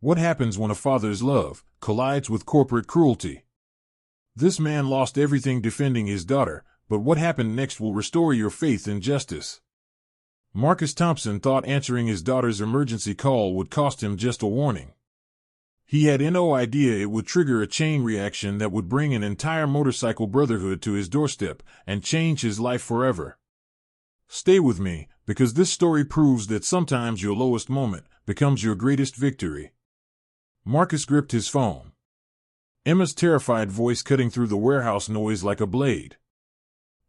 What happens when a father's love collides with corporate cruelty? This man lost everything defending his daughter, but what happened next will restore your faith in justice. Marcus Thompson thought answering his daughter's emergency call would cost him just a warning. He had no idea it would trigger a chain reaction that would bring an entire motorcycle brotherhood to his doorstep and change his life forever. Stay with me, because this story proves that sometimes your lowest moment becomes your greatest victory. Marcus gripped his phone. Emma's terrified voice cutting through the warehouse noise like a blade.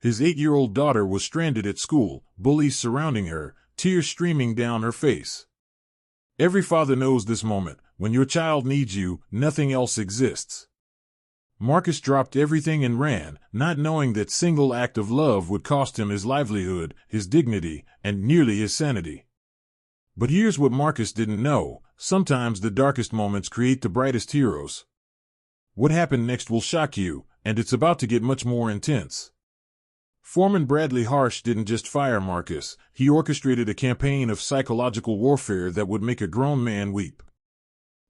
His 8-year-old daughter was stranded at school, bullies surrounding her, tears streaming down her face. Every father knows this moment. When your child needs you, nothing else exists. Marcus dropped everything and ran, not knowing that single act of love would cost him his livelihood, his dignity, and nearly his sanity. But here's what Marcus didn't know: sometimes the darkest moments create the brightest heroes. What happened next will shock you, and it's about to get much more intense. Foreman Bradley Harsh didn't just fire Marcus, he orchestrated a campaign of psychological warfare that would make a grown man weep.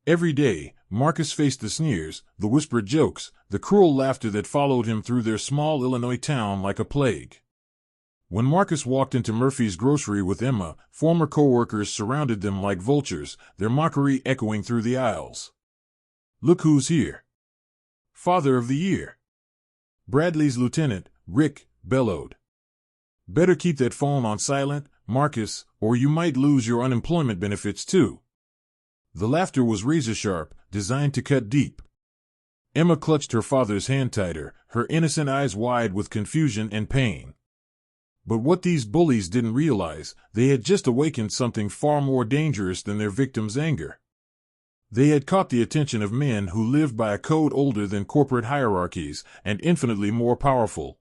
Every day, Marcus faced the sneers, the whispered jokes, the cruel laughter that followed him through their small Illinois town like a plague. When Marcus walked into Murphy's grocery with Emma, former co-workers surrounded them like vultures, their mockery echoing through the aisles. "Look who's here. Father of the Year." Bradley's lieutenant, Rick, bellowed. "Better keep that phone on silent, Marcus, or you might lose your unemployment benefits too." The laughter was razor-sharp, designed to cut deep. Emma clutched her father's hand tighter, her innocent eyes wide with confusion and pain. But what these bullies didn't realize, they had just awakened something far more dangerous than their victims' anger. They had caught the attention of men who lived by a code older than corporate hierarchies and infinitely more powerful.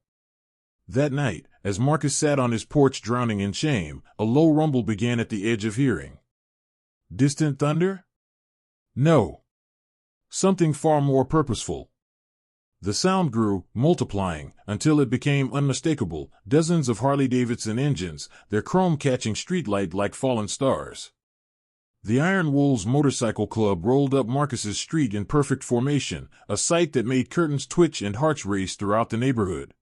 That night, as Marcus sat on his porch drowning in shame, a low rumble began at the edge of hearing. Distant thunder? No. Something far more purposeful. The sound grew, multiplying, until it became unmistakable, dozens of Harley-Davidson engines, their chrome catching streetlight like fallen stars. The Iron Wolves Motorcycle Club rolled up Marcus's street in perfect formation, a sight that made curtains twitch and hearts race throughout the neighborhood.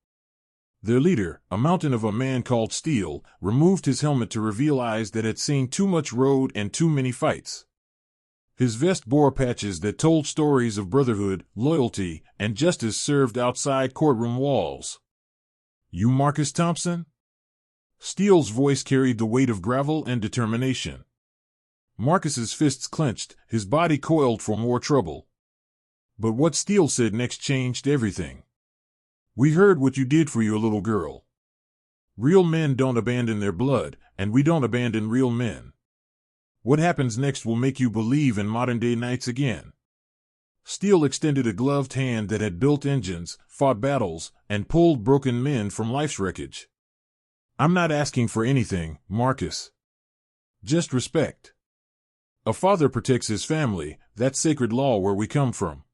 Their leader, a mountain of a man called Steele, removed his helmet to reveal eyes that had seen too much road and too many fights. His vest bore patches that told stories of brotherhood, loyalty, and justice served outside courtroom walls. "You Marcus Thompson?" Steele's voice carried the weight of gravel and determination. Marcus's fists clenched, his body coiled for more trouble. But what Steele said next changed everything. "We heard what you did for your little girl. Real men don't abandon their blood, and we don't abandon real men. What happens next will make you believe in modern-day knights again." Steele extended a gloved hand that had built engines, fought battles, and pulled broken men from life's wreckage. "I'm not asking for anything, Marcus. Just respect. A father protects his family, that's sacred law where we come from."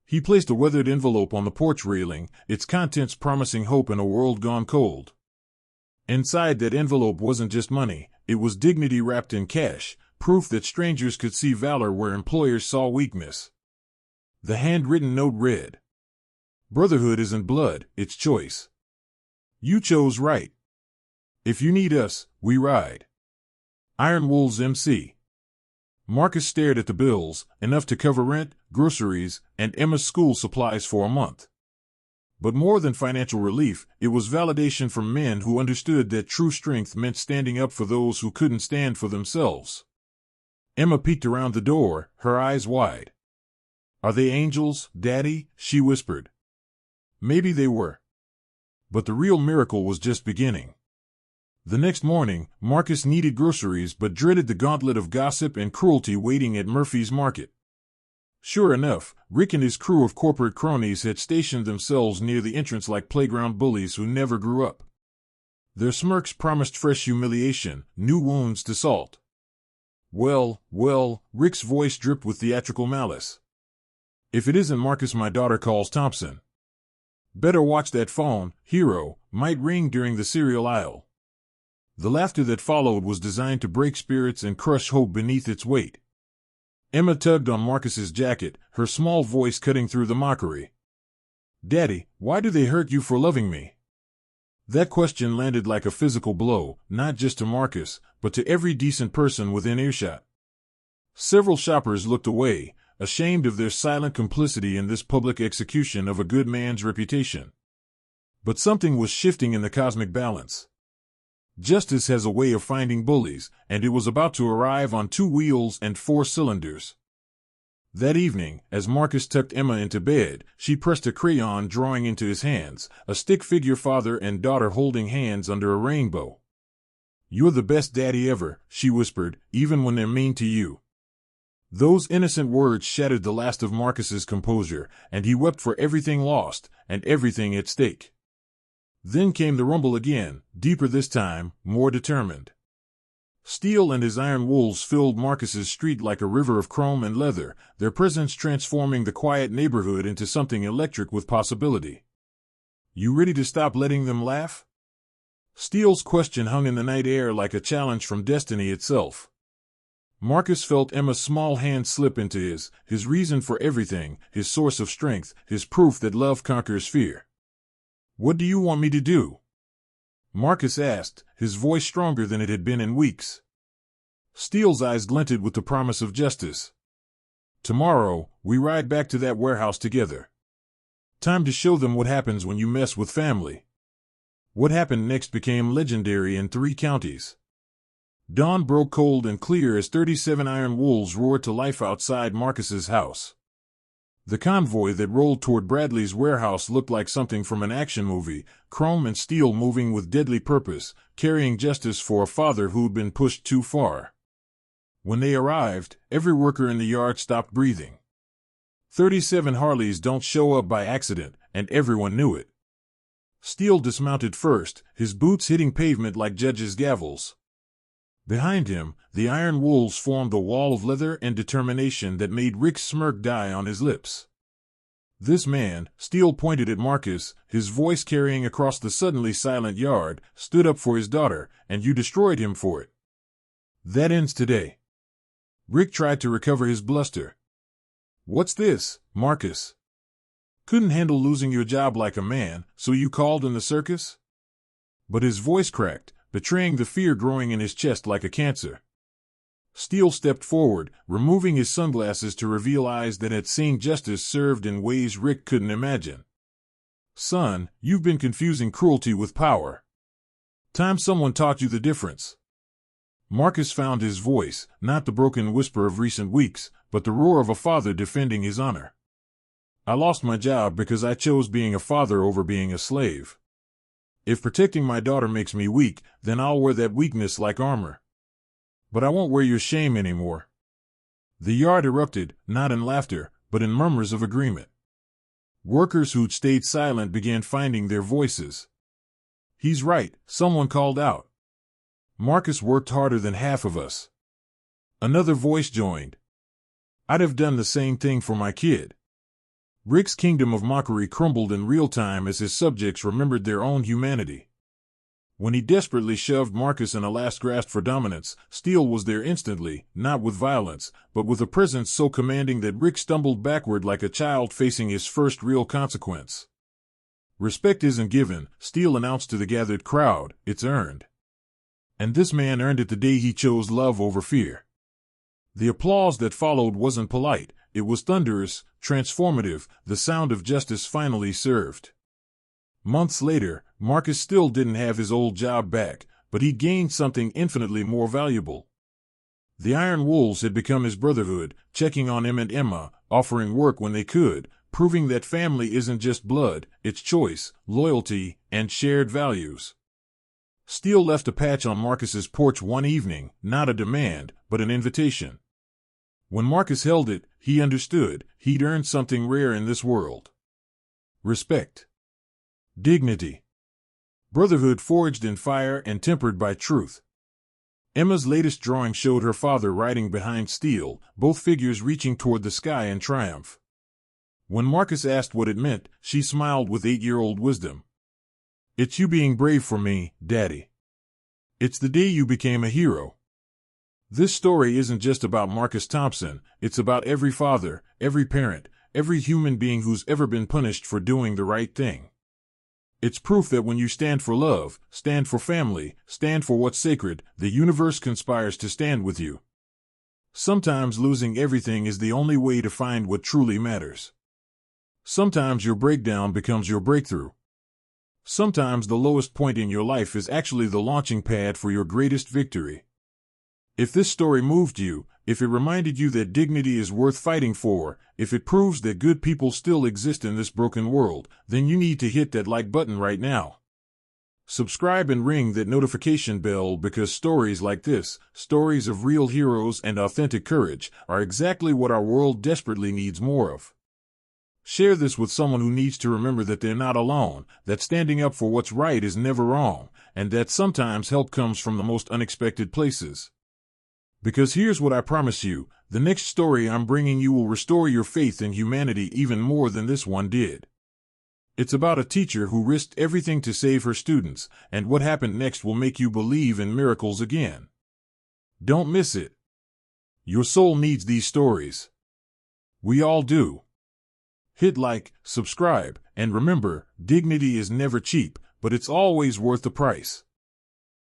He placed a weathered envelope on the porch railing, its contents promising hope in a world gone cold. Inside that envelope wasn't just money, it was dignity wrapped in cash, proof that strangers could see valor where employers saw weakness. The handwritten note read, "Brotherhood isn't blood, it's choice. You chose right. If you need us, we ride. Iron Wolves MC." Marcus stared at the bills, enough to cover rent, groceries, and Emma's school supplies for a month. But more than financial relief, it was validation from men who understood that true strength meant standing up for those who couldn't stand for themselves. Emma peeked around the door, her eyes wide. "Are they angels, Daddy?" she whispered. Maybe they were. But the real miracle was just beginning. The next morning, Marcus needed groceries but dreaded the gauntlet of gossip and cruelty waiting at Murphy's Market. Sure enough, Rick and his crew of corporate cronies had stationed themselves near the entrance like playground bullies who never grew up. Their smirks promised fresh humiliation, new wounds to salt. Well, Rick's voice dripped with theatrical malice. "If it isn't Marcus, my daughter calls Thompson. Better watch that phone, hero, might ring during the cereal aisle." The laughter that followed was designed to break spirits and crush hope beneath its weight. Emma tugged on Marcus's jacket, her small voice cutting through the mockery. "Daddy, why do they hurt you for loving me?" That question landed like a physical blow, not just to Marcus, but to every decent person within earshot. Several shoppers looked away, ashamed of their silent complicity in this public execution of a good man's reputation. But something was shifting in the cosmic balance. Justice has a way of finding bullies, and it was about to arrive on 2 wheels and 4 cylinders. That evening, as Marcus tucked Emma into bed, she pressed a crayon drawing into his hands, a stick figure father and daughter holding hands under a rainbow. "You're the best daddy ever," she whispered, "even when they're mean to you." Those innocent words shattered the last of Marcus's composure, and he wept for everything lost, and everything at stake. Then came the rumble again, deeper this time, more determined. Steel and his iron wolves filled Marcus's street like a river of chrome and leather, their presence transforming the quiet neighborhood into something electric with possibility. "You ready to stop letting them laugh?" Steele's question hung in the night air like a challenge from destiny itself. Marcus felt Emma's small hand slip into his reason for everything, his source of strength, his proof that love conquers fear. "What do you want me to do?" Marcus asked, his voice stronger than it had been in weeks. Steele's eyes glinted with the promise of justice. "Tomorrow, we ride back to that warehouse together. Time to show them what happens when you mess with family." What happened next became legendary in 3 counties. Dawn broke cold and clear as 37 iron wolves roared to life outside Marcus's house. The convoy that rolled toward Bradley's warehouse looked like something from an action movie, chrome and steel moving with deadly purpose, carrying justice for a father who'd been pushed too far. When they arrived, every worker in the yard stopped breathing. 37 Harleys don't show up by accident, and everyone knew it. Steele dismounted first, his boots hitting pavement like judges' gavels. Behind him, the iron wolves formed a wall of leather and determination that made Rick's smirk die on his lips. "This man," Steele pointed at Marcus, his voice carrying across the suddenly silent yard, "stood up for his daughter, and you destroyed him for it. That ends today." Rick tried to recover his bluster. "What's this, Marcus? Couldn't handle losing your job like a man, so you called in the circus?" But his voice cracked, betraying the fear growing in his chest like a cancer. Steele stepped forward, removing his sunglasses to reveal eyes that had seen justice served in ways Rick couldn't imagine. "Son, you've been confusing cruelty with power. Time someone taught you the difference." Marcus found his voice, not the broken whisper of recent weeks, but the roar of a father defending his honor. "I lost my job because I chose being a father over being a slave. If protecting my daughter makes me weak, then I'll wear that weakness like armor. But I won't wear your shame anymore." The yard erupted, not in laughter, but in murmurs of agreement. Workers who'd stayed silent began finding their voices. "He's right," someone called out. "Marcus worked harder than half of us." Another voice joined. "I'd have done the same thing for my kid." Rick's kingdom of mockery crumbled in real time as his subjects remembered their own humanity. When he desperately shoved Marcus in a last grasp for dominance, Steele was there instantly, not with violence, but with a presence so commanding that Rick stumbled backward like a child facing his first real consequence. "Respect isn't given," Steele announced to the gathered crowd, "it's earned." And this man earned it the day he chose love over fear. The applause that followed wasn't polite, it was thunderous, transformative, the sound of justice finally served. Months later, Marcus still didn't have his old job back, but he gained something infinitely more valuable. The Iron Wolves had become his brotherhood, checking on him and Emma, offering work when they could, proving that family isn't just blood, it's choice, loyalty, and shared values. Steele left a patch on Marcus's porch one evening, not a demand, but an invitation. When Marcus held it, he understood he'd earned something rare in this world. Respect. Dignity. Brotherhood forged in fire and tempered by truth. Emma's latest drawing showed her father riding behind Steele, both figures reaching toward the sky in triumph. When Marcus asked what it meant, she smiled with 8-year-old wisdom. "It's you being brave for me, Daddy. It's the day you became a hero." This story isn't just about Marcus Thompson, it's about every father, every parent, every human being who's ever been punished for doing the right thing. It's proof that when you stand for love, stand for family, stand for what's sacred, the universe conspires to stand with you. Sometimes losing everything is the only way to find what truly matters. Sometimes your breakdown becomes your breakthrough. Sometimes the lowest point in your life is actually the launching pad for your greatest victory. If this story moved you, if it reminded you that dignity is worth fighting for, if it proves that good people still exist in this broken world, then you need to hit that like button right now. Subscribe and ring that notification bell, because stories like this, stories of real heroes and authentic courage, are exactly what our world desperately needs more of. Share this with someone who needs to remember that they're not alone, that standing up for what's right is never wrong, and that sometimes help comes from the most unexpected places. Because here's what I promise you, the next story I'm bringing you will restore your faith in humanity even more than this one did. It's about a teacher who risked everything to save her students, and what happened next will make you believe in miracles again. Don't miss it. Your soul needs these stories. We all do. Hit like, subscribe, and remember, dignity is never cheap, but it's always worth the price.